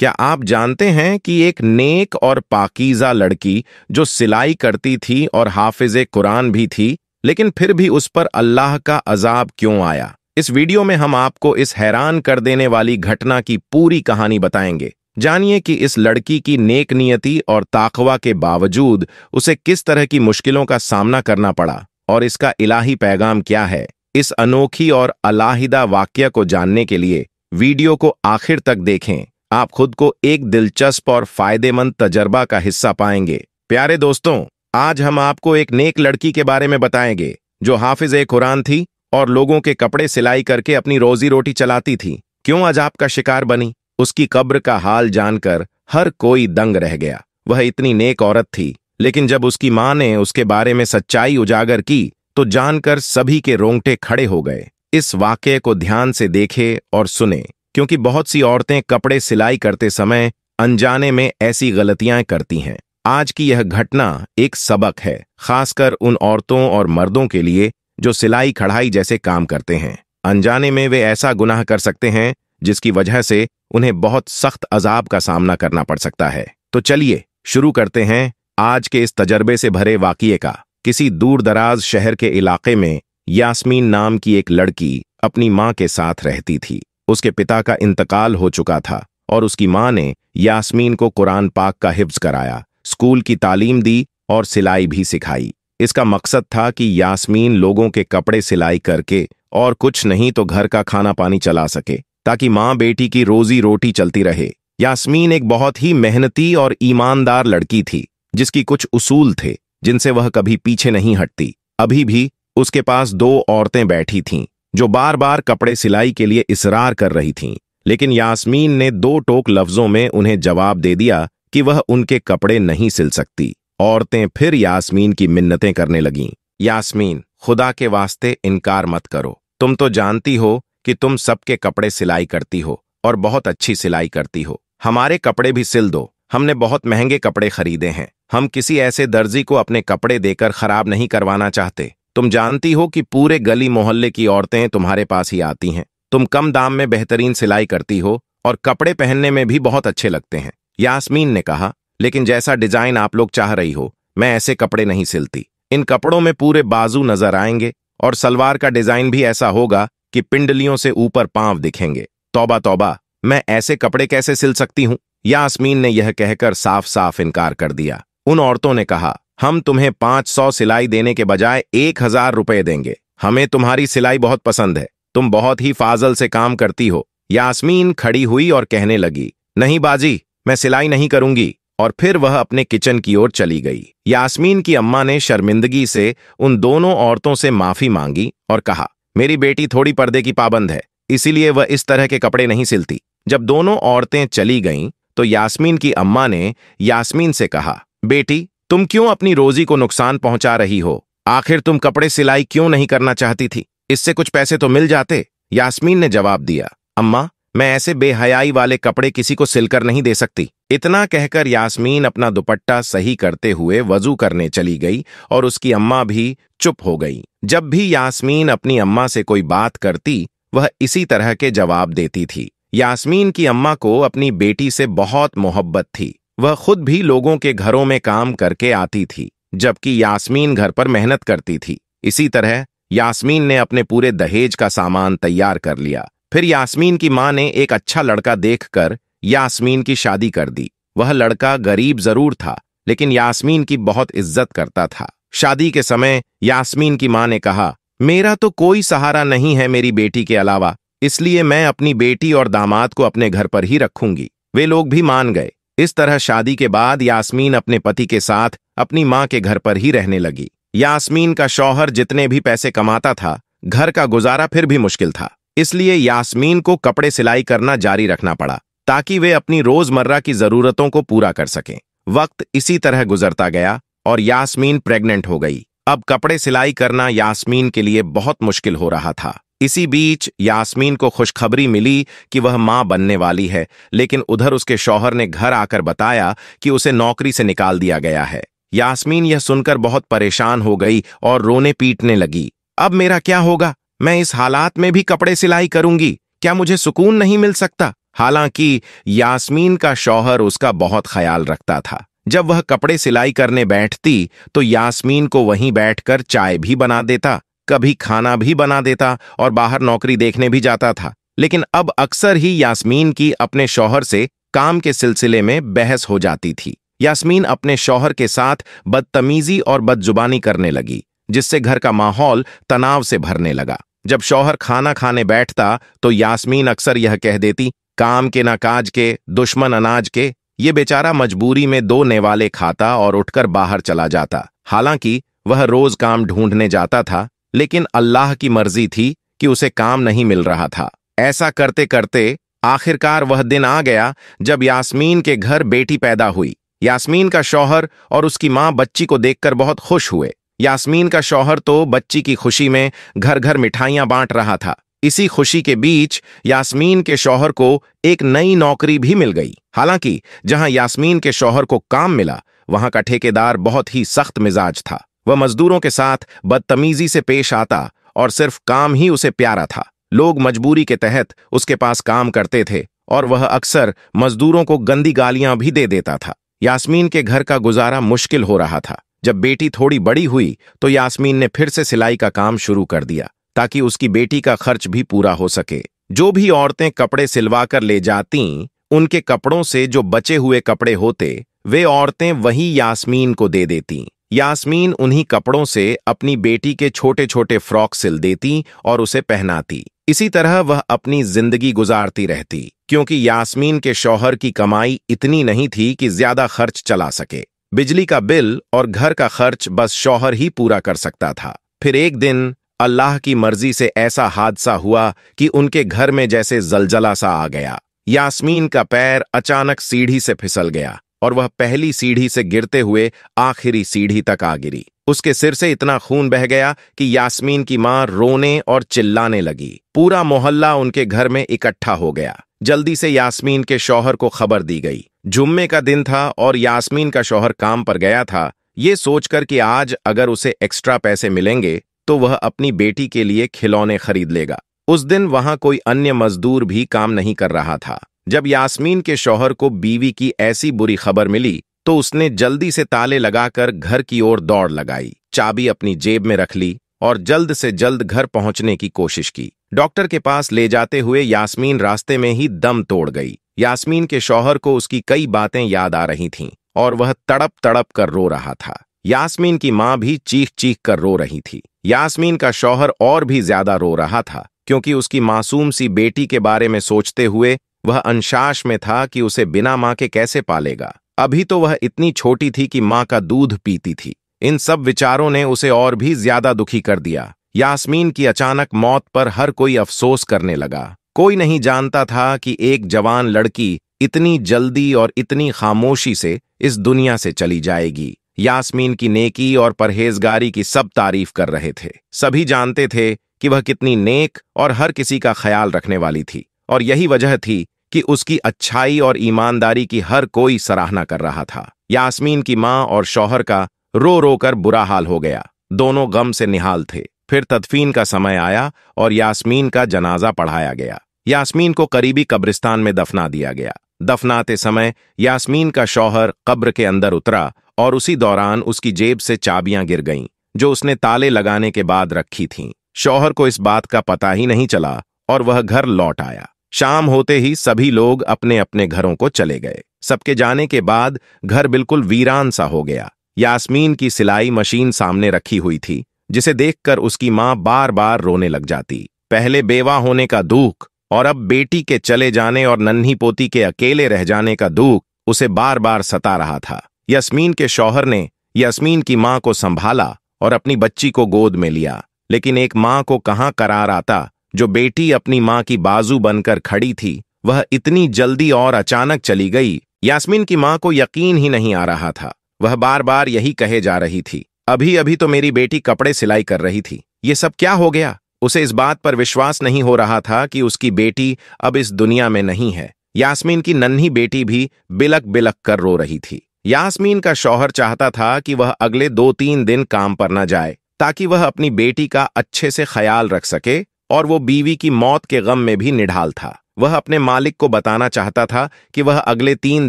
क्या आप जानते हैं कि एक नेक और पाकीज़ा लड़की जो सिलाई करती थी और हाफिज़े कुरान भी थी, लेकिन फिर भी उस पर अल्लाह का अजाब क्यों आया? इस वीडियो में हम आपको इस हैरान कर देने वाली घटना की पूरी कहानी बताएंगे। जानिए कि इस लड़की की नेक नियति और ताकवा के बावजूद उसे किस तरह की मुश्किलों का सामना करना पड़ा और इसका इलाही पैगाम क्या है। इस अनोखी और अलाहिदा वाकया को जानने के लिए वीडियो को आखिर तक देखें। आप खुद को एक दिलचस्प और फायदेमंद तजर्बा का हिस्सा पाएंगे। प्यारे दोस्तों, आज हम आपको एक नेक लड़की के बारे में बताएंगे जो हाफिज़े कुरान थी और लोगों के कपड़े सिलाई करके अपनी रोजी रोटी चलाती थी। क्यों अजाब का शिकार बनी? उसकी कब्र का हाल जानकर हर कोई दंग रह गया। वह इतनी नेक औरत थी, लेकिन जब उसकी मां ने उसके बारे में सच्चाई उजागर की तो जानकर सभी के रोंगटे खड़े हो गए। इस वाकये को ध्यान से देखें और सुने, क्योंकि बहुत सी औरतें कपड़े सिलाई करते समय अनजाने में ऐसी गलतियां करती हैं। आज की यह घटना एक सबक है, खासकर उन औरतों और मर्दों के लिए जो सिलाई कढ़ाई जैसे काम करते हैं। अनजाने में वे ऐसा गुनाह कर सकते हैं जिसकी वजह से उन्हें बहुत सख्त अजाब का सामना करना पड़ सकता है। तो चलिए शुरू करते हैं आज के इस तजर्बे से भरे वाकये का। किसी दूर दराज शहर के इलाके में यास्मीन नाम की एक लड़की अपनी मां के साथ रहती थी। उसके पिता का इंतकाल हो चुका था और उसकी मां ने यास्मीन को कुरान पाक का हिफ्ज कराया, स्कूल की तालीम दी और सिलाई भी सिखाई। इसका मकसद था कि यास्मीन लोगों के कपड़े सिलाई करके और कुछ नहीं तो घर का खाना पानी चला सके, ताकि मां बेटी की रोजी रोटी चलती रहे। यास्मीन एक बहुत ही मेहनती और ईमानदार लड़की थी, जिसकी कुछ उसूल थे जिनसे वह कभी पीछे नहीं हटती। अभी भी उसके पास दो औरतें बैठी थीं जो बार बार कपड़े सिलाई के लिए इसरार कर रही थीं, लेकिन यास्मीन ने दो टोक लफ्जों में उन्हें जवाब दे दिया कि वह उनके कपड़े नहीं सिल सकती। औरतें फिर यास्मीन की मिन्नतें करने लगीं। यास्मीन, खुदा के वास्ते इनकार मत करो। तुम तो जानती हो कि तुम सबके कपड़े सिलाई करती हो और बहुत अच्छी सिलाई करती हो। हमारे कपड़े भी सिल दो। हमने बहुत महंगे कपड़े खरीदे हैं। हम किसी ऐसे दर्जी को अपने कपड़े देकर खराब नहीं करवाना चाहते। तुम जानती हो कि पूरे गली मोहल्ले की औरतें तुम्हारे पास ही आती हैं। तुम कम दाम में बेहतरीन सिलाई करती हो और कपड़े पहनने में भी बहुत अच्छे लगते हैं। यास्मीन ने कहा, लेकिन जैसा डिजाइन आप लोग चाह रही हो, मैं ऐसे कपड़े नहीं सिलती। इन कपड़ों में पूरे बाजू नजर आएंगे और सलवार का डिजाइन भी ऐसा होगा कि पिंडलियों से ऊपर पांव दिखेंगे। तौबा तौबा, मैं ऐसे कपड़े कैसे सिल सकती हूं? यास्मीन ने यह कहकर साफ साफ इनकार कर दिया। उन औरतों ने कहा, हम तुम्हें 500 सिलाई देने के बजाय 1000 रुपए देंगे। हमें तुम्हारी सिलाई बहुत पसंद है। तुम बहुत ही फाजल से काम करती हो। यास्मीन खड़ी हुई और कहने लगी, नहीं बाजी, मैं सिलाई नहीं करूंगी। और फिर वह अपने किचन की ओर चली गई। यास्मीन की अम्मा ने शर्मिंदगी से उन दोनों औरतों से माफी मांगी और कहा, मेरी बेटी थोड़ी पर्दे की पाबंद है, इसीलिए वह इस तरह के कपड़े नहीं सिलती। जब दोनों औरतें चली गईं, तो यास्मीन की अम्मा ने यास्मीन से कहा, बेटी, तुम क्यों अपनी रोजी को नुकसान पहुंचा रही हो? आखिर तुम कपड़े सिलाई क्यों नहीं करना चाहती थी? इससे कुछ पैसे तो मिल जाते। यास्मीन ने जवाब दिया, अम्मा, मैं ऐसे बेहयाई वाले कपड़े किसी को सिलकर नहीं दे सकती। इतना कहकर यास्मीन अपना दुपट्टा सही करते हुए वजू करने चली गई और उसकी अम्मा भी चुप हो गई। जब भी यास्मीन अपनी अम्मा से कोई बात करती, वह इसी तरह के जवाब देती थी। यास्मीन की अम्मा को अपनी बेटी से बहुत मोहब्बत थी। वह खुद भी लोगों के घरों में काम करके आती थी, जबकि यास्मीन घर पर मेहनत करती थी। इसी तरह यास्मीन ने अपने पूरे दहेज का सामान तैयार कर लिया। फिर यास्मीन की मां ने एक अच्छा लड़का देखकर यास्मीन की शादी कर दी। वह लड़का गरीब जरूर था, लेकिन यास्मीन की बहुत इज्जत करता था। शादी के समय यास्मीन की मां ने कहा, मेरा तो कोई सहारा नहीं है मेरी बेटी के अलावा, इसलिए मैं अपनी बेटी और दामाद को अपने घर पर ही रखूंगी। वे लोग भी मान गए। इस तरह शादी के बाद यास्मीन अपने पति के साथ अपनी मां के घर पर ही रहने लगी। यास्मीन का शौहर जितने भी पैसे कमाता था, घर का गुजारा फिर भी मुश्किल था। इसलिए यास्मीन को कपड़े सिलाई करना जारी रखना पड़ा, ताकि वे अपनी रोजमर्रा की जरूरतों को पूरा कर सकें। वक्त इसी तरह गुजरता गया और यास्मीन प्रेग्नेंट हो गई। अब कपड़े सिलाई करना यास्मीन के लिए बहुत मुश्किल हो रहा था। इसी बीच यास्मीन को खुशखबरी मिली कि वह मां बनने वाली है, लेकिन उधर उसके शौहर ने घर आकर बताया कि उसे नौकरी से निकाल दिया गया है। यास्मीन यह सुनकर बहुत परेशान हो गई और रोने पीटने लगी। अब मेरा क्या होगा? मैं इस हालात में भी कपड़े सिलाई करूंगी, क्या मुझे सुकून नहीं मिल सकता? हालांकि यास्मीन का शौहर उसका बहुत ख्याल रखता था। जब वह कपड़े सिलाई करने बैठती तो यास्मीन को वहीं बैठकर चाय भी बना देता, कभी खाना भी बना देता और बाहर नौकरी देखने भी जाता था। लेकिन अब अक्सर ही यास्मीन की अपने शौहर से काम के सिलसिले में बहस हो जाती थी। यास्मीन अपने शौहर के साथ बदतमीजी और बदजुबानी करने लगी, जिससे घर का माहौल तनाव से भरने लगा। जब शौहर खाना खाने बैठता तो यास्मीन अक्सर यह कह देती, काम के ना काज के, दुश्मन अनाज के। ये बेचारा मजबूरी में दो नेवाले खाता और उठकर बाहर चला जाता। हालांकि वह रोज काम ढूंढने जाता था, लेकिन अल्लाह की मर्जी थी कि उसे काम नहीं मिल रहा था। ऐसा करते करते आखिरकार वह दिन आ गया जब यास्मीन के घर बेटी पैदा हुई। यास्मीन का शौहर और उसकी मां बच्ची को देखकर बहुत खुश हुए। यास्मीन का शौहर तो बच्ची की खुशी में घर घर मिठाइयां बांट रहा था। इसी खुशी के बीच यास्मीन के शौहर को एक नई नौकरी भी मिल गई। हालांकि जहां यास्मीन के शौहर को काम मिला, वहां का ठेकेदार बहुत ही सख्त मिजाज था। वह मजदूरों के साथ बदतमीजी से पेश आता और सिर्फ काम ही उसे प्यारा था। लोग मजबूरी के तहत उसके पास काम करते थे और वह अक्सर मजदूरों को गंदी गालियां भी दे देता था। यास्मीन के घर का गुजारा मुश्किल हो रहा था। जब बेटी थोड़ी बड़ी हुई तो यास्मीन ने फिर से सिलाई का काम शुरू कर दिया, ताकि उसकी बेटी का खर्च भी पूरा हो सके। जो भी औरतें कपड़े सिलवा कर ले जातीं, उनके कपड़ों से जो बचे हुए कपड़े होते, वे औरतें वही यास्मीन को दे देतीं। यास्मीन उन्हीं कपड़ों से अपनी बेटी के छोटे छोटे फ्रॉक सिल देती और उसे पहनाती। इसी तरह वह अपनी जिंदगी गुजारती रहती, क्योंकि यास्मीन के शौहर की कमाई इतनी नहीं थी कि ज्यादा खर्च चला सके। बिजली का बिल और घर का खर्च बस शौहर ही पूरा कर सकता था। फिर एक दिन अल्लाह की मर्जी से ऐसा हादसा हुआ कि उनके घर में जैसे जलजला सा आ गया। यास्मीन का पैर अचानक सीढ़ी से फिसल गया और वह पहली सीढ़ी से गिरते हुए आखिरी सीढ़ी तक आ गिरी। उसके सिर से इतना खून बह गया कि यास्मीन की मां रोने और चिल्लाने लगी। पूरा मोहल्ला उनके घर में इकट्ठा हो गया। जल्दी से यास्मीन के शौहर को खबर दी गई। जुम्मे का दिन था और यास्मीन का शौहर काम पर गया था, ये सोचकर कि आज अगर उसे एक्स्ट्रा पैसे मिलेंगे तो वह अपनी बेटी के लिए खिलौने खरीद लेगा। उस दिन वहां कोई अन्य मजदूर भी काम नहीं कर रहा था। जब यास्मीन के शौहर को बीवी की ऐसी बुरी खबर मिली तो उसने जल्दी से ताले लगाकर घर की ओर दौड़ लगाई, चाबी अपनी जेब में रख ली और जल्द से जल्द घर पहुंचने की कोशिश की। डॉक्टर के पास ले जाते हुए यास्मीन रास्ते में ही दम तोड़ गई। यास्मीन के शौहर को उसकी कई बातें याद आ रही थीं और वह तड़प तड़प कर रो रहा था। यास्मीन की मां भी चीख चीख कर रो रही थी। यास्मीन का शौहर और भी ज्यादा रो रहा था, क्योंकि उसकी मासूम सी बेटी के बारे में सोचते हुए वह अंशाश में था कि उसे बिना मां के कैसे पालेगा। अभी तो वह इतनी छोटी थी कि मां का दूध पीती थी। इन सब विचारों ने उसे और भी ज्यादा दुखी कर दिया। यास्मीन की अचानक मौत पर हर कोई अफसोस करने लगा। कोई नहीं जानता था कि एक जवान लड़की इतनी जल्दी और इतनी खामोशी से इस दुनिया से चली जाएगी। यास्मीन की नेकी और परहेजगारी की सब तारीफ कर रहे थे। सभी जानते थे कि वह कितनी नेक और हर किसी का ख्याल रखने वाली थी, और यही वजह थी कि उसकी अच्छाई और ईमानदारी की हर कोई सराहना कर रहा था। यास्मीन की मां और शौहर का रो रो कर बुरा हाल हो गया। दोनों गम से निहाल थे। फिर तदफीन का समय आया और यास्मीन का जनाजा पढ़ाया गया। यास्मीन को करीबी कब्रिस्तान में दफना दिया गया। दफनाते समय यास्मीन का शौहर कब्र के अंदर उतरा और उसी दौरान उसकी जेब से चाबियां गिर गईं, जो उसने ताले लगाने के बाद रखी थीं। शौहर को इस बात का पता ही नहीं चला और वह घर लौट आया। शाम होते ही सभी लोग अपने अपने घरों को चले गए। सबके जाने के बाद घर बिल्कुल वीरान सा हो गया। यास्मीन की सिलाई मशीन सामने रखी हुई थी, जिसे देखकर उसकी मां बार बार रोने लग जाती। पहले बेवा होने का दुख और अब बेटी के चले जाने और नन्ही पोती के अकेले रह जाने का दुख उसे बार बार सता रहा था। यास्मीन के शौहर ने यास्मीन की मां को संभाला और अपनी बच्ची को गोद में लिया, लेकिन एक मां को कहां करार आता। जो बेटी अपनी मां की बाजू बनकर खड़ी थी, वह इतनी जल्दी और अचानक चली गई। यास्मीन की मां को यकीन ही नहीं आ रहा था। वह बार बार यही कहे जा रही थी, अभी अभी तो मेरी बेटी कपड़े सिलाई कर रही थी, ये सब क्या हो गया। उसे इस बात पर विश्वास नहीं हो रहा था कि उसकी बेटी अब इस दुनिया में नहीं है। यास्मीन की नन्ही बेटी भी बिलक बिलक कर रो रही थी। यास्मीन का शौहर चाहता था कि वह अगले 2-3 दिन काम पर न जाए, ताकि वह अपनी बेटी का अच्छे से ख्याल रख सके, और वो बीवी की मौत के गम में भी निढाल था। वह अपने मालिक को बताना चाहता था कि वह अगले 3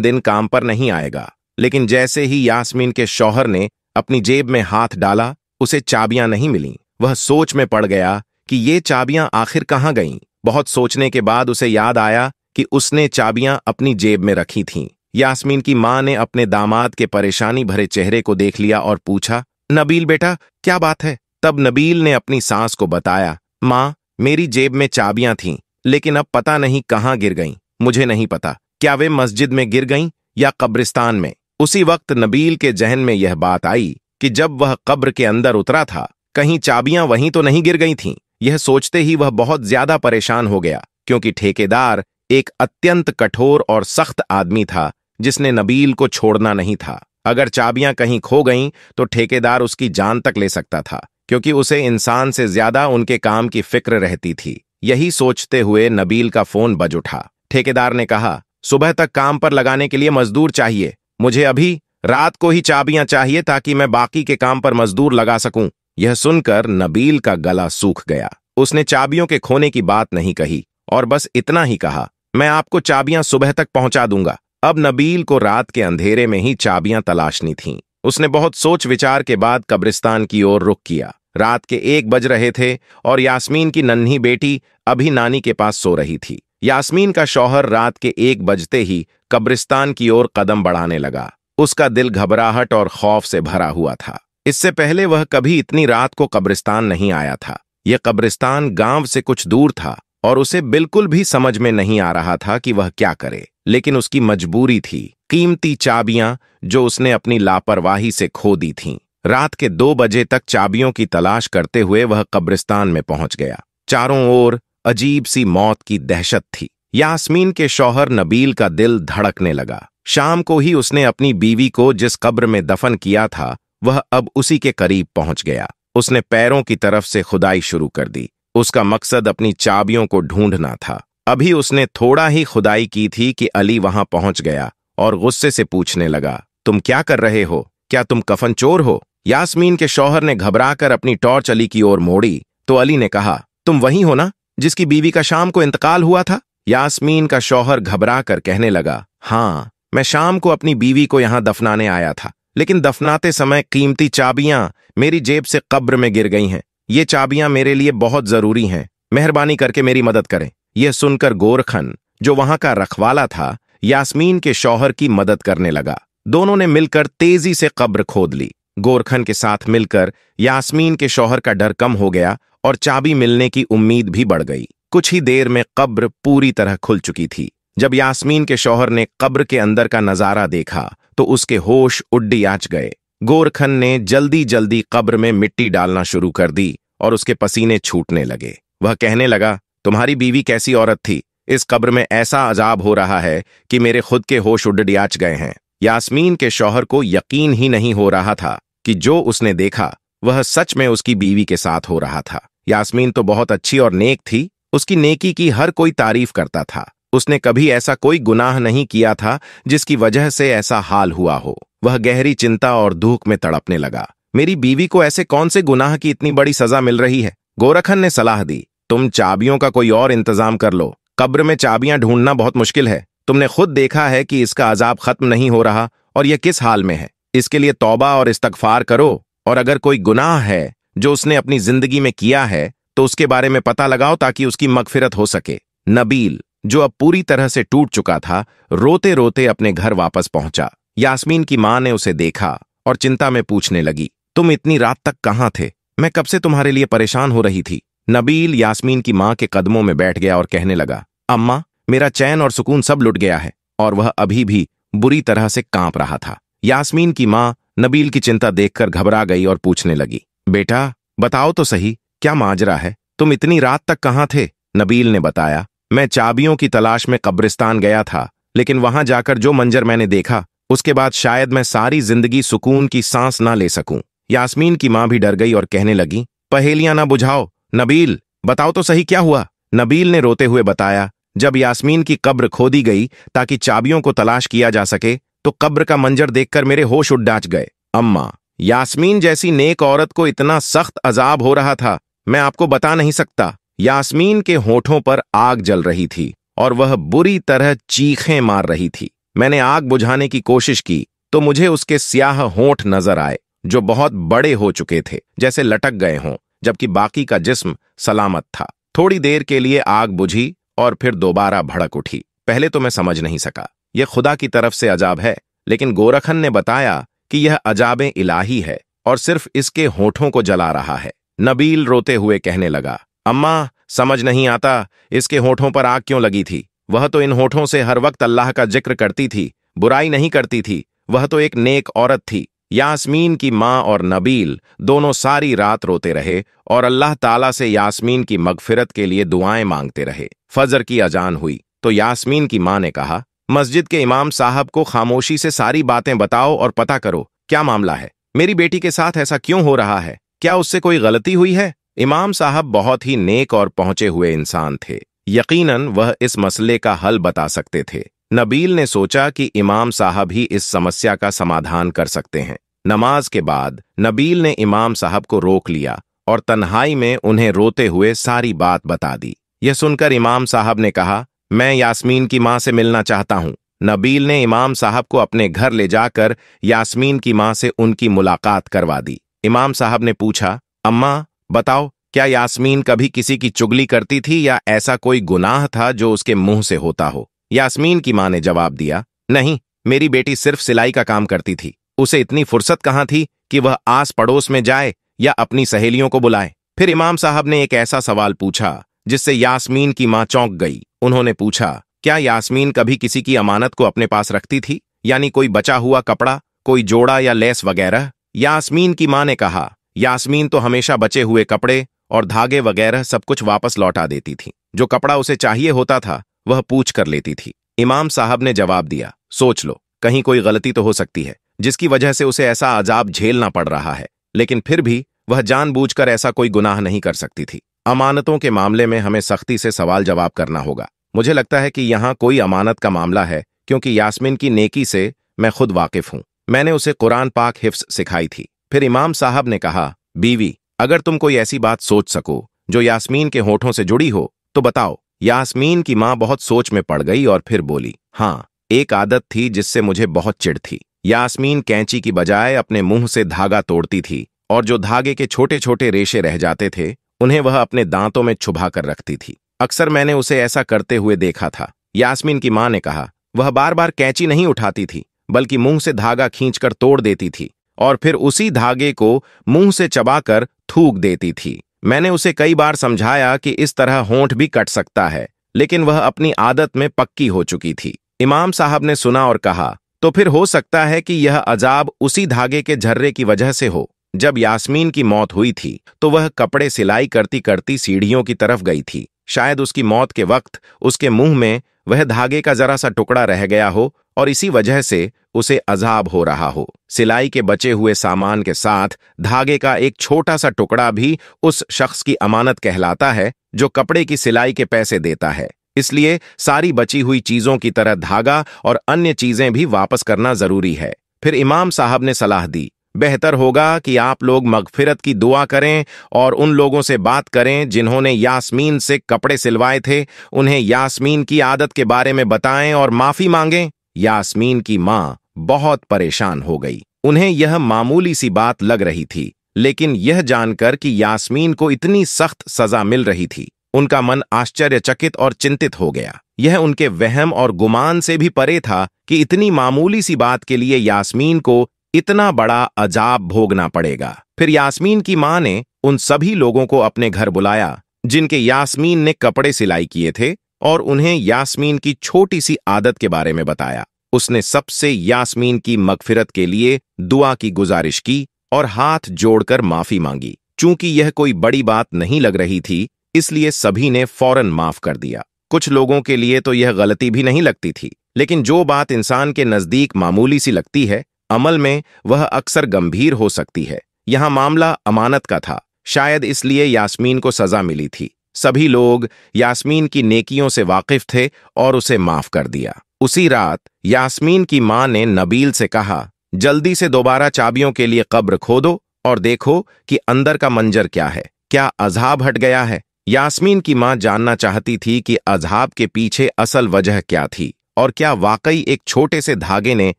दिन काम पर नहीं आएगा, लेकिन जैसे ही यास्मीन के शौहर ने अपनी जेब में हाथ डाला, उसे चाबियां नहीं मिलीं। वह सोच में पड़ गया कि ये चाबियां आखिर कहाँ गईं। बहुत सोचने के बाद उसे याद आया कि उसने चाबियां अपनी जेब में रखी थीं। यास्मीन की मां ने अपने दामाद के परेशानी भरे चेहरे को देख लिया और पूछा, नबील बेटा, क्या बात है? तब नबील ने अपनी सास को बताया, मां, मेरी जेब में चाबियां थीं, लेकिन अब पता नहीं कहाँ गिर गईं। मुझे नहीं पता, क्या वे मस्जिद में गिर गईं या कब्रिस्तान में। उसी वक्त नबील के जहन में यह बात आई कि जब वह कब्र के अंदर उतरा था, कहीं चाबियां वहीं तो नहीं गिर गई थीं। यह सोचते ही वह बहुत ज्यादा परेशान हो गया, क्योंकि ठेकेदार एक अत्यंत कठोर और सख्त आदमी था जिसने नबील को छोड़ना नहीं था। अगर चाबियां कहीं खो गईं तो ठेकेदार उसकी जान तक ले सकता था, क्योंकि उसे इंसान से ज्यादा उनके काम की फिक्र रहती थी। यही सोचते हुए नबील का फोन बज उठा। ठेकेदार ने कहा, सुबह तक काम पर लगाने के लिए मजदूर चाहिए। मुझे अभी रात को ही चाबियां चाहिए ताकि मैं बाकी के काम पर मजदूर लगा सकूं। यह सुनकर नबील का गला सूख गया। उसने चाबियों के खोने की बात नहीं कही और बस इतना ही कहा, मैं आपको चाबियां सुबह तक पहुंचा दूंगा। अब नबील को रात के अंधेरे में ही चाबियां तलाशनी थीं। उसने बहुत सोच विचार के बाद कब्रिस्तान की ओर रुख किया। रात के 1 बज रहे थे और यास्मीन की नन्ही बेटी अभी नानी के पास सो रही थी। यास्मीन का शौहर रात के 1 बजते ही कब्रिस्तान की ओर कदम बढ़ाने लगा। उसका दिल घबराहट और खौफ से भरा हुआ था। इससे पहले वह कभी इतनी रात को कब्रिस्तान नहीं आया था। यह कब्रिस्तान गांव से कुछ दूर था और उसे बिल्कुल भी समझ में नहीं आ रहा था कि वह क्या करे, लेकिन उसकी मजबूरी थी। कीमती चाबियां जो उसने अपनी लापरवाही से खो दी थीं। रात के 2 बजे तक चाबियों की तलाश करते हुए वह कब्रिस्तान में पहुंच गया। चारों ओर अजीब सी मौत की दहशत थी। यास्मीन के शौहर नबील का दिल धड़कने लगा। शाम को ही उसने अपनी बीवी को जिस कब्र में दफन किया था, वह अब उसी के करीब पहुंच गया। उसने पैरों की तरफ से खुदाई शुरू कर दी। उसका मकसद अपनी चाबियों को ढूंढना था। अभी उसने थोड़ा ही खुदाई की थी कि अली वहां पहुंच गया और गुस्से से पूछने लगा, तुम क्या कर रहे हो? क्या तुम कफन चोर हो? यास्मीन के शौहर ने घबराकर अपनी टॉर्च अली की ओर मोड़ी तो अली ने कहा, तुम वही हो ना जिसकी बीवी का शाम को इंतकाल हुआ था? यास्मीन का शौहर घबराकर कहने लगा, हाँ, मैं शाम को अपनी बीवी को यहां दफनाने आया था, लेकिन दफनाते समय कीमती चाबियां मेरी जेब से कब्र में गिर गई हैं। ये चाबियां मेरे लिए बहुत जरूरी हैं। मेहरबानी करके मेरी मदद करें। यह सुनकर गोरखन, जो वहां का रखवाला था, यास्मीन के शौहर की मदद करने लगा। दोनों ने मिलकर तेजी से कब्र खोद ली। गोरखन के साथ मिलकर यास्मीन के शौहर का डर कम हो गया और चाबी मिलने की उम्मीद भी बढ़ गई। कुछ ही देर में कब्र पूरी तरह खुल चुकी थी। जब यास्मीन के शौहर ने कब्र के अंदर का नजारा देखा तो उसके होश उड्डियाच गए। गोरखन ने जल्दी जल्दी कब्र में मिट्टी डालना शुरू कर दी और उसके पसीने छूटने लगे। वह कहने लगा, तुम्हारी बीवी कैसी औरत थी? इस कब्र में ऐसा अजाब हो रहा है कि मेरे खुद के होश उड्डियाच गए हैं। यास्मीन के शौहर को यकीन ही नहीं हो रहा था कि जो उसने देखा वह सच में उसकी बीवी के साथ हो रहा था। यास्मीन तो बहुत अच्छी और नेक थी। उसकी नेकी की हर कोई तारीफ करता था। उसने कभी ऐसा कोई गुनाह नहीं किया था जिसकी वजह से ऐसा हाल हुआ हो। वह गहरी चिंता और दुख में तड़पने लगा। मेरी बीवी को ऐसे कौन से गुनाह की इतनी बड़ी सजा मिल रही है? गोरखन ने सलाह दी, तुम चाबियों का कोई और इंतजाम कर लो। कब्र में चाबियां ढूंढना बहुत मुश्किल है। तुमने खुद देखा है कि इसका अजाब खत्म नहीं हो रहा और यह किस हाल में है। इसके लिए तौबा और इस्तगफार करो, और अगर कोई गुनाह है जो उसने अपनी जिंदगी में किया है तो उसके बारे में पता लगाओ ताकि उसकी मगफिरत हो सके। नबील, जो अब पूरी तरह से टूट चुका था, रोते रोते अपने घर वापस पहुंचा। यास्मीन की मां ने उसे देखा और चिंता में पूछने लगी, तुम इतनी रात तक कहां थे? मैं कब से तुम्हारे लिए परेशान हो रही थी। नबील यास्मीन की मां के कदमों में बैठ गया और कहने लगा, अम्मा, मेरा चैन और सुकून सब लुट गया है। और वह अभी भी बुरी तरह से कांप रहा था। यास्मीन की मां नबील की चिंता देखकर घबरा गई और पूछने लगी, बेटा बताओ तो सही, क्या माजरा है? तुम इतनी रात तक कहां थे? नबील ने बताया, मैं चाबियों की तलाश में कब्रिस्तान गया था, लेकिन वहां जाकर जो मंजर मैंने देखा, उसके बाद शायद मैं सारी जिंदगी सुकून की सांस ना ले सकूं। यास्मीन की मां भी डर गई और कहने लगी, पहेलियां ना बुझाओ, नबील बताओ तो सही क्या हुआ? नबील ने रोते हुए बताया, जब यास्मीन की कब्र खोदी गई ताकि चाबियों को तलाश किया जा सके, तो कब्र का मंजर देखकर मेरे होश उड़ गए। अम्मा, यास्मीन जैसी नेक औरत को इतना सख्त अजाब हो रहा था, मैं आपको बता नहीं सकता। यास्मीन के होठों पर आग जल रही थी और वह बुरी तरह चीखें मार रही थी। मैंने आग बुझाने की कोशिश की तो मुझे उसके स्याह होंठ नजर आए जो बहुत बड़े हो चुके थे, जैसे लटक गए हों, जबकि बाकी का जिस्म सलामत था। थोड़ी देर के लिए आग बुझी और फिर दोबारा भड़क उठी। पहले तो मैं समझ नहीं सका, यह खुदा की तरफ से अजाब है, लेकिन गोरखन ने बताया कि यह अजाबे इलाही है और सिर्फ इसके होठों को जला रहा है। नबील रोते हुए कहने लगा, अम्मा, समझ नहीं आता इसके होठों पर आग क्यों लगी थी। वह तो इन होठों से हर वक्त अल्लाह का जिक्र करती थी, बुराई नहीं करती थी। वह तो एक नेक औरत थी। यास्मीन की माँ और नबील दोनों सारी रात रोते रहे और अल्लाह ताला से यास्मीन की मगफिरत के लिए दुआएं मांगते रहे। फजर की अजान हुई तो यास्मीन की माँ ने कहा, मस्जिद के इमाम साहब को खामोशी से सारी बातें बताओ और पता करो क्या मामला है। मेरी बेटी के साथ ऐसा क्यों हो रहा है? क्या उससे कोई गलती हुई है? इमाम साहब बहुत ही नेक और पहुंचे हुए इंसान थे। यकीनन वह इस मसले का हल बता सकते थे। नबील ने सोचा कि इमाम साहब ही इस समस्या का समाधान कर सकते हैं। नमाज के बाद नबील ने इमाम साहब को रोक लिया और तन्हाई में उन्हें रोते हुए सारी बात बता दी। यह सुनकर इमाम साहब ने कहा, मैं यास्मीन की माँ से मिलना चाहता हूँ। नबील ने इमाम साहब को अपने घर ले जाकर यास्मीन की माँ से उनकी मुलाकात करवा दी। इमाम साहब ने पूछा, अम्मा बताओ, क्या यास्मीन कभी किसी की चुगली करती थी या ऐसा कोई गुनाह था जो उसके मुंह से होता हो? यास्मीन की माँ ने जवाब दिया, नहीं, मेरी बेटी सिर्फ सिलाई का काम करती थी। उसे इतनी फुर्सत कहाँ थी कि वह आस पड़ोस में जाए या अपनी सहेलियों को बुलाए। फिर इमाम साहब ने एक ऐसा सवाल पूछा जिससे यास्मीन की माँ चौंक गई। उन्होंने पूछा, क्या यास्मीन कभी किसी की अमानत को अपने पास रखती थी, यानी कोई बचा हुआ कपड़ा, कोई जोड़ा या लेस वगैरह? यास्मीन की माँ ने कहा, यास्मीन तो हमेशा बचे हुए कपड़े और धागे वगैरह सब कुछ वापस लौटा देती थी। जो कपड़ा उसे चाहिए होता था वह पूछ कर लेती थी। इमाम साहब ने जवाब दिया, सोच लो, कहीं कोई गलती तो हो सकती है जिसकी वजह से उसे ऐसा अजाब झेलना पड़ रहा है, लेकिन फिर भी वह जानबूझकर ऐसा कोई गुनाह नहीं कर सकती थी। अमानतों के मामले में हमें सख्ती से सवाल जवाब करना होगा। मुझे लगता है कि यहाँ कोई अमानत का मामला है, क्योंकि यास्मीन की नेकी से मैं खुद वाकिफ हूँ। मैंने उसे कुरान पाक हिफ्स सिखाई थी। फिर इमाम साहब ने कहा, बीवी, अगर तुम कोई ऐसी बात सोच सको जो यास्मीन के होठों से जुड़ी हो तो बताओ। यास्मीन की माँ बहुत सोच में पड़ गई और फिर बोली, हाँ, एक आदत थी जिससे मुझे बहुत चिढ़ थी। यास्मीन कैंची की बजाय अपने मुंह से धागा तोड़ती थी और जो धागे के छोटे छोटे रेशे रह जाते थे उन्हें वह अपने दांतों में छुपा कर रखती थी। अक्सर मैंने उसे ऐसा करते हुए देखा था। यास्मीन की माँ ने कहा, वह बार बार कैंची नहीं उठाती थी बल्कि मुंह से धागा खींचकर तोड़ देती थी और फिर उसी धागे को मुंह से चबाकर थूक देती थी। मैंने उसे कई बार समझाया कि इस तरह होंठ भी कट सकता है, लेकिन वह अपनी आदत में पक्की हो चुकी थी। इमाम साहब ने सुना और कहा, तो फिर हो सकता है कि यह अजाब उसी धागे के झर्रे की वजह से हो। जब यास्मीन की मौत हुई थी तो वह कपड़े सिलाई करती करती सीढ़ियों की तरफ गई थी। शायद उसकी मौत के वक्त उसके मुंह में वह धागे का जरा सा टुकड़ा रह गया हो और इसी वजह से उसे अजाब हो रहा हो। सिलाई के बचे हुए सामान के साथ धागे का एक छोटा सा टुकड़ा भी उस शख्स की अमानत कहलाता है जो कपड़े की सिलाई के पैसे देता है। इसलिए सारी बची हुई चीजों की तरह धागा और अन्य चीजें भी वापस करना जरूरी है। फिर इमाम साहब ने सलाह दी, बेहतर होगा कि आप लोग मगफिरत की दुआ करें और उन लोगों से बात करें जिन्होंने यास्मीन से कपड़े सिलवाए थे। उन्हें यास्मीन की आदत के बारे में बताएं और माफी मांगें। यास्मीन की माँ बहुत परेशान हो गई। उन्हें यह मामूली सी बात लग रही थी, लेकिन यह जानकर कि यास्मीन को इतनी सख्त सजा मिल रही थी, उनका मन आश्चर्यचकित और चिंतित हो गया। यह उनके वहम और गुमान से भी परे था कि इतनी मामूली सी बात के लिए यास्मीन को इतना बड़ा अजाब भोगना पड़ेगा। फिर यास्मीन की माँ ने उन सभी लोगों को अपने घर बुलाया जिनके यास्मीन ने कपड़े सिलाई किए थे और उन्हें यास्मीन की छोटी सी आदत के बारे में बताया। उसने सबसे यास्मीन की मगफिरत के लिए दुआ की गुजारिश की और हाथ जोड़कर माफी मांगी। चूंकि यह कोई बड़ी बात नहीं लग रही थी, इसलिए सभी ने फौरन माफ कर दिया। कुछ लोगों के लिए तो यह गलती भी नहीं लगती थी, लेकिन जो बात इंसान के नजदीक मामूली सी लगती है, अमल में वह अक्सर गंभीर हो सकती है। यहां मामला अमानत का था, शायद इसलिए यास्मीन को सजा मिली थी। सभी लोग यास्मीन की नेकियों से वाकिफ थे और उसे माफ कर दिया। उसी रात यास्मीन की मां ने नबील से कहा, जल्दी से दोबारा चाबियों के लिए कब्र खोदो और देखो कि अंदर का मंजर क्या है, क्या अजाब हट गया है। यास्मीन की मां जानना चाहती थी कि अज़ाब के पीछे असल वजह क्या थी और क्या वाकई एक छोटे से धागे ने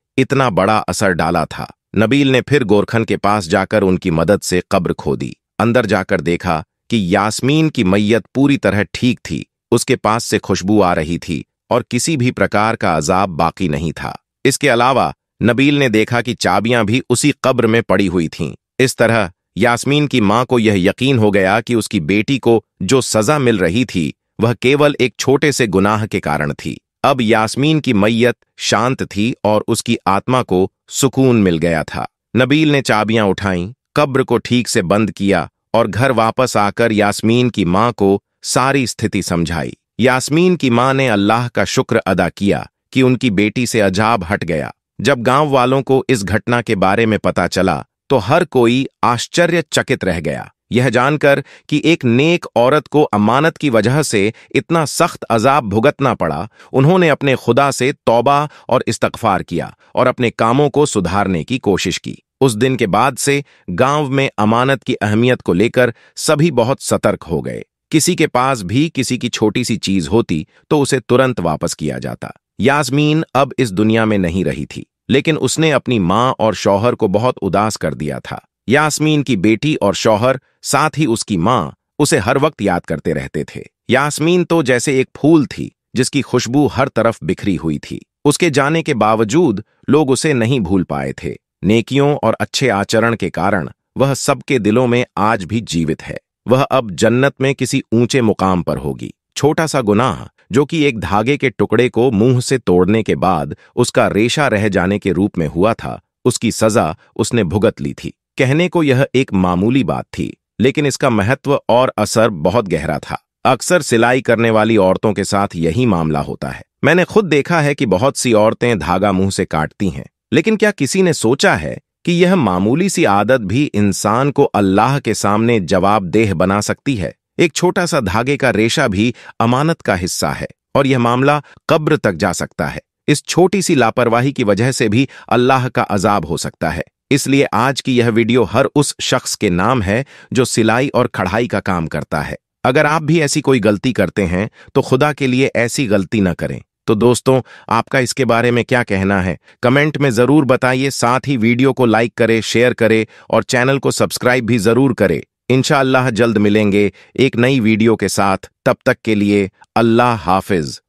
इतना बड़ा असर डाला था। नबील ने फिर गोरखन के पास जाकर उनकी मदद से कब्र खोदी। अंदर जाकर देखा कि यास्मीन की मैयत पूरी तरह ठीक थी, उसके पास से खुशबू आ रही थी और किसी भी प्रकार का अजाब बाकी नहीं था। इसके अलावा नबील ने देखा कि चाबियां भी उसी कब्र में पड़ी हुई थीं। इस तरह यास्मीन की मां को यह यकीन हो गया कि उसकी बेटी को जो सजा मिल रही थी वह केवल एक छोटे से गुनाह के कारण थी। अब यास्मीन की मैयत शांत थी और उसकी आत्मा को सुकून मिल गया था। नबील ने चाबियां उठाईं, कब्र को ठीक से बंद किया और घर वापस आकर यास्मीन की मां को सारी स्थिति समझाई। यास्मीन की मां ने अल्लाह का शुक्र अदा किया कि उनकी बेटी से अजाब हट गया। जब गांव वालों को इस घटना के बारे में पता चला तो हर कोई आश्चर्यचकित रह गया, यह जानकर कि एक नेक औरत को अमानत की वजह से इतना सख्त अजाब भुगतना पड़ा। उन्होंने अपने खुदा से तौबा और इस्तगफार किया और अपने कामों को सुधारने की कोशिश की। उस दिन के बाद से गांव में अमानत की अहमियत को लेकर सभी बहुत सतर्क हो गए। किसी के पास भी किसी की छोटी सी चीज होती तो उसे तुरंत वापस किया जाता। यास्मीन अब इस दुनिया में नहीं रही थी, लेकिन उसने अपनी मां और शौहर को बहुत उदास कर दिया था। यास्मीन की बेटी और शौहर, साथ ही उसकी मां, उसे हर वक्त याद करते रहते थे। यास्मीन तो जैसे एक फूल थी जिसकी खुशबू हर तरफ बिखरी हुई थी। उसके जाने के बावजूद लोग उसे नहीं भूल पाए थे। नेकियों और अच्छे आचरण के कारण वह सबके दिलों में आज भी जीवित है। वह अब जन्नत में किसी ऊंचे मुकाम पर होगी। छोटा सा गुनाह जो कि एक धागे के टुकड़े को मुंह से तोड़ने के बाद उसका रेशा रह जाने के रूप में हुआ था, उसकी सजा उसने भुगत ली थी। कहने को यह एक मामूली बात थी, लेकिन इसका महत्व और असर बहुत गहरा था। अक्सर सिलाई करने वाली औरतों के साथ यही मामला होता है। मैंने खुद देखा है कि बहुत सी औरतें धागा मुंह से काटती हैं, लेकिन क्या किसी ने सोचा है कि यह मामूली सी आदत भी इंसान को अल्लाह के सामने जवाबदेह बना सकती है। एक छोटा सा धागे का रेशा भी अमानत का हिस्सा है और यह मामला कब्र तक जा सकता है। इस छोटी सी लापरवाही की वजह से भी अल्लाह का अजाब हो सकता है। इसलिए आज की यह वीडियो हर उस शख्स के नाम है जो सिलाई और कढ़ाई का काम करता है। अगर आप भी ऐसी कोई गलती करते हैं तो खुदा के लिए ऐसी गलती न करें। तो दोस्तों, आपका इसके बारे में क्या कहना है, कमेंट में जरूर बताइए। साथ ही वीडियो को लाइक करें, शेयर करें और चैनल को सब्सक्राइब भी जरूर करें। इंशाअल्लाह जल्द मिलेंगे एक नई वीडियो के साथ। तब तक के लिए अल्लाह हाफिज।